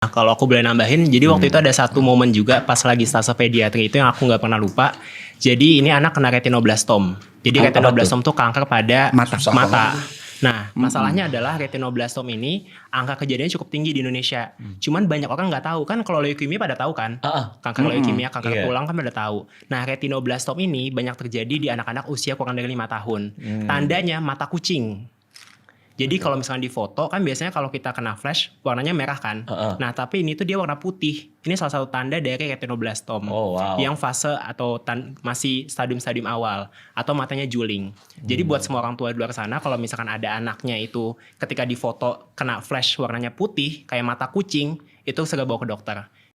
Nah, kalau aku boleh nambahin, jadi waktu itu ada satu momen juga pas lagi stase pediatri itu yang aku nggak pernah lupa. Jadi ini anak kena retinoblastom. Jadi retinoblastom tuh kanker pada mata. Nah, masalahnya adalah retinoblastom ini angka kejadiannya cukup tinggi di Indonesia. Cuman banyak orang nggak tahu kan, kalau leukemia pada tahu kan, kanker leukemia, kanker tulang kan pada tahu. Nah, retinoblastom ini banyak terjadi di anak-anak usia kurang dari 5 tahun. Tandanya mata kucing. Jadi kalau misalnya di foto kan biasanya kalau kita kena flash warnanya merah kan. Nah tapi ini tuh dia warna putih. Ini salah satu tanda dari retinoblastom. Yang fase atau masih stadium-stadium awal. Atau matanya juling. Jadi buat semua orang tua di luar sana, kalau misalkan ada anaknya itu ketika di foto kena flash warnanya putih kayak mata kucing, itu segera bawa ke dokter.